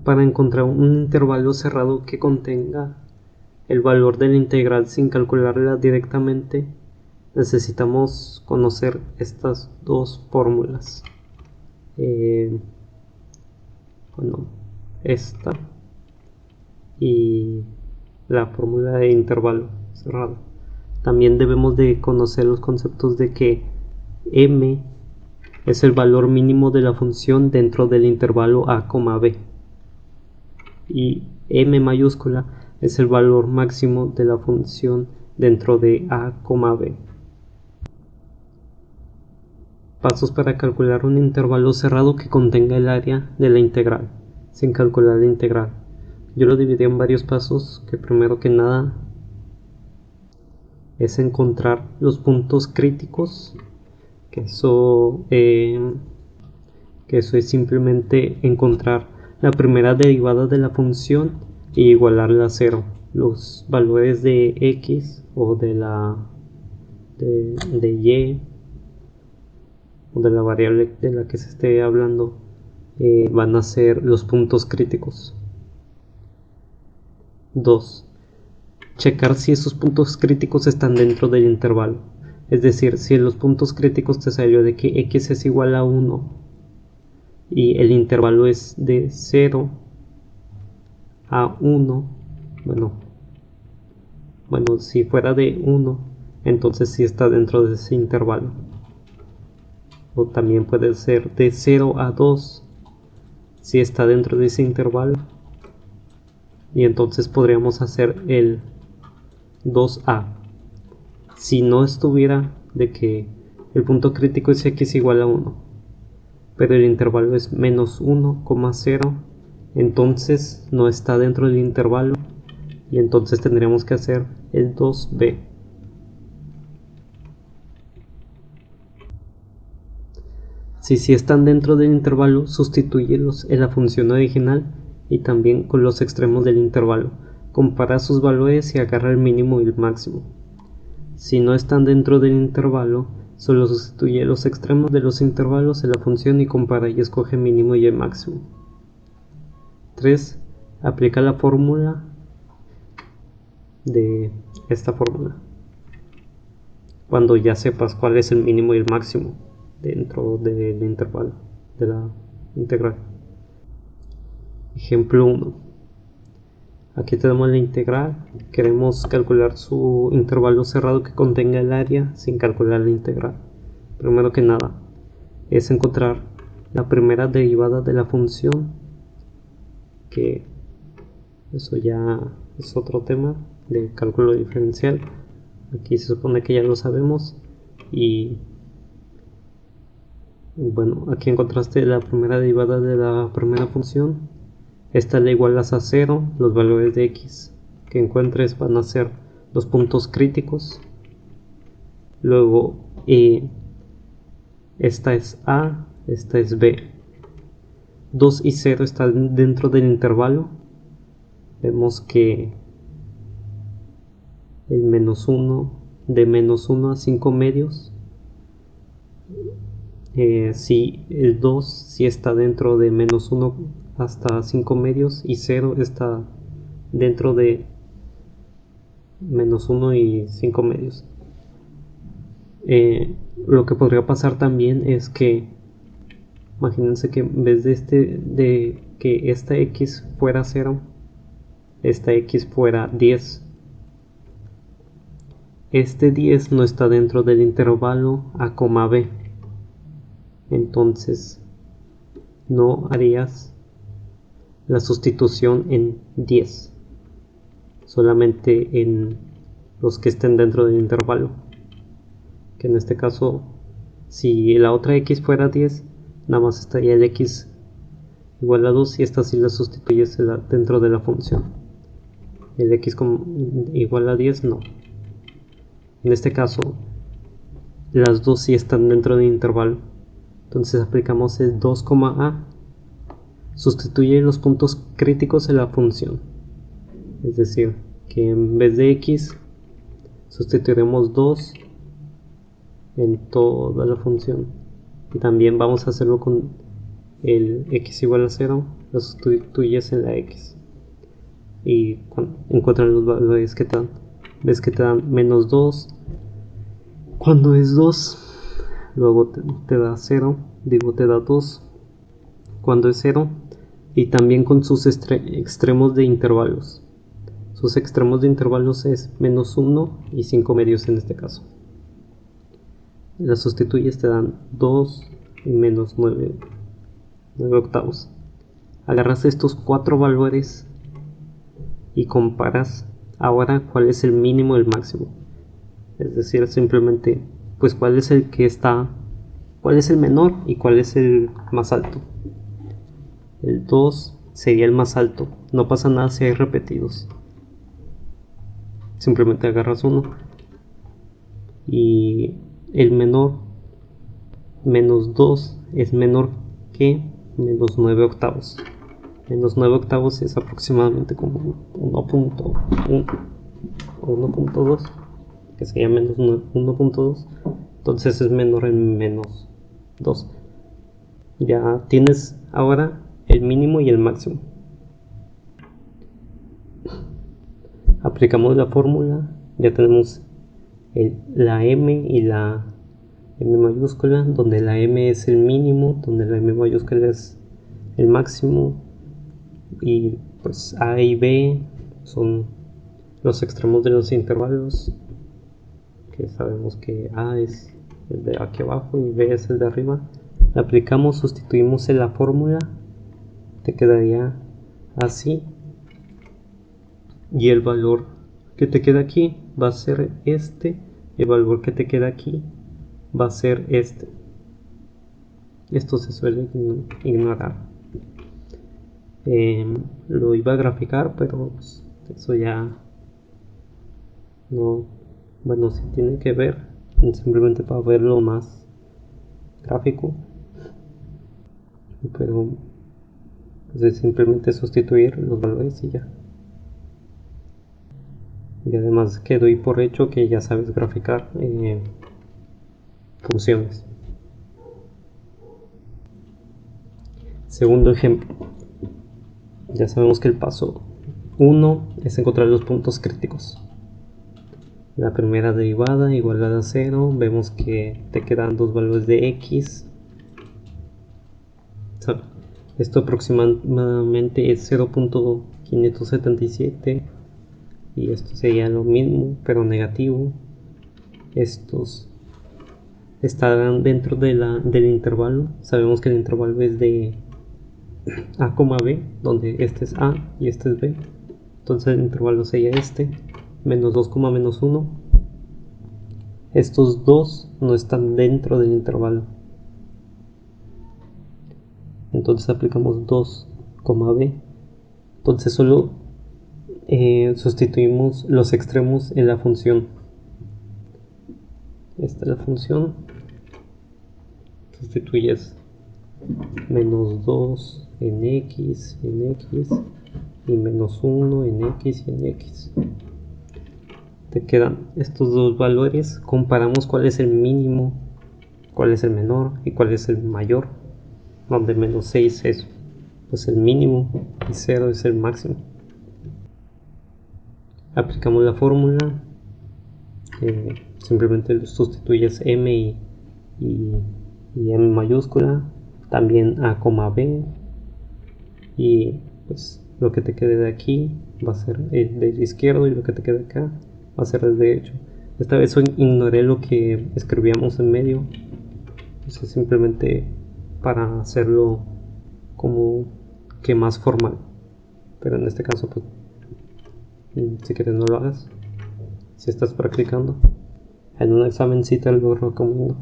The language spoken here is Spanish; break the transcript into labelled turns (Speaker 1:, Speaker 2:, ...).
Speaker 1: para encontrar un intervalo cerrado que contenga el valor de la integral sin calcularla directamente, necesitamos conocer estas dos fórmulas. Esta y la fórmula de intervalo cerrado. También debemos de conocer los conceptos de que m es el valor mínimo de la función dentro del intervalo a, b, y m mayúscula es el valor máximo de la función dentro de a, b. Pasos para calcular un intervalo cerrado que contenga el área de la integral sin calcular la integral. Yo lo dividí en varios pasos, que primero que nada es encontrar los puntos críticos, que eso es simplemente encontrar la primera derivada de la función e igualarla a 0. Los valores de x o de y o de la variable de la que se esté hablando van a ser los puntos críticos. 2. Checar si esos puntos críticos están dentro del intervalo. Es decir, si en los puntos críticos te salió de que x es igual a 1 y el intervalo es de 0 a 1, bueno, si fuera de 1, entonces sí está dentro de ese intervalo. O también puede ser de 0 a 2, si está dentro de ese intervalo. Y entonces podríamos hacer el 2a. Si no estuviera de que el punto crítico es x igual a 1, pero el intervalo es menos 1,0, entonces no está dentro del intervalo, y entonces tendríamos que hacer el 2b. Si sí están dentro del intervalo, sustitúyelos en la función original y también con los extremos del intervalo. Compara sus valores y agarra el mínimo y el máximo. Si no están dentro del intervalo, solo sustituye los extremos de los intervalos en la función y compara y escoge mínimo y el máximo. 3. Aplica la fórmula de esta fórmula cuando ya sepas cuál es el mínimo y el máximo dentro del intervalo de la integral. Ejemplo 1. Aquí tenemos la integral. Queremos calcular su intervalo cerrado que contenga el área sin calcular la integral. Primero que nada es encontrar la primera derivada de la función, que eso ya es otro tema de cálculo diferencial. Aquí se supone que ya lo sabemos. Y bueno, aquí encontraste la primera derivada de la primera función. Esta la igualas a 0. Los valores de x que encuentres van a ser los puntos críticos. Luego esta es a, esta es b. 2 y 0 están dentro del intervalo. Vemos que el menos 1, de menos 1 a 5 medios, si el 2 sí está dentro de menos 1 hasta 5 medios, y 0 está dentro de menos 1 y 5 medios. Lo que podría pasar también es que, imagínense que en vez de que esta x fuera 0, esta x fuera 10. Este 10 no está dentro del intervalo a, b. Entonces no harías la sustitución en 10, solamente en los que estén dentro del intervalo, que en este caso, si la otra x fuera 10, nada más estaría el x igual a 2, y esta sí la sustituyes dentro de la función. El x igual a 10 no. En este caso las dos sí están dentro del intervalo, entonces aplicamos el 2,a. Sustituye los puntos críticos en la función, es decir, que en vez de x sustituiremos 2 en toda la función, y también vamos a hacerlo con el x igual a 0, lo sustituyes en la x y encuentran los valores que te dan. Ves que te dan menos 2 cuando es 2, luego te da 0, te da 2 cuando es 0, y también con sus extremos de intervalos. Sus extremos de intervalos es menos 1 y 5 medios en este caso. Las sustituyes, te dan 2 y menos 9 octavos. Agarras estos 4 valores y comparas ahora cuál es el mínimo y el máximo. Es decir, simplemente pues cuál es el menor y cuál es el más alto. El 2 sería el más alto, no pasa nada si hay repetidos, simplemente agarras uno. Y el menor, menos 2, es menor que menos 9 octavos. Menos 9 octavos es aproximadamente como 1.1 o 1.2, que sería menos 1.2, entonces es menor en menos 2. Ya tienes ahora el mínimo y el máximo. Aplicamos la fórmula, ya tenemos la m y la m mayúscula, donde la m es el mínimo, donde la m mayúscula es el máximo, y pues a y b son los extremos de los intervalos, que sabemos que a es el de aquí abajo y b es el de arriba. La aplicamos, sustituimos en la fórmula, te quedaría así, y el valor que te queda aquí va a ser este, y el valor que te queda aquí va a ser este. Esto se suele ignorar. Lo iba a graficar, pero pues, eso ya no, bueno, sí tiene que ver, simplemente para verlo más gráfico, pero pues, es simplemente sustituir los valores y ya. Y además que doy por hecho que ya sabes graficar funciones. Segundo ejemplo, ya sabemos que el paso 1 es encontrar los puntos críticos. La primera derivada igualada a 0, vemos que te quedan dos valores de x. Esto aproximadamente es 0.577 y esto sería lo mismo pero negativo. Estos estarán dentro del intervalo. Sabemos que el intervalo es de a, b, donde este es a y este es b, entonces el intervalo sería este, menos 2, menos 1. Estos dos no están dentro del intervalo, entonces aplicamos 2, b, entonces solo sustituimos los extremos en la función. Esta es la función, sustituyes menos 2 en x y menos 1 en x y en x. Te quedan estos dos valores, comparamos cuál es el mínimo, cuál es el menor y cuál es el mayor, donde menos 6 es pues el mínimo y 0 es el máximo. Aplicamos la fórmula, simplemente sustituyes m y m mayúscula, también a, b, y pues lo que te quede de aquí va a ser el del izquierdo y lo que te quede acá va a ser el derecho. Esta vez ignoré lo que escribíamos en medio, entonces simplemente para hacerlo como que más formal, pero en este caso pues si quieres no lo hagas si estás practicando. En un examen sí te lo recomiendo.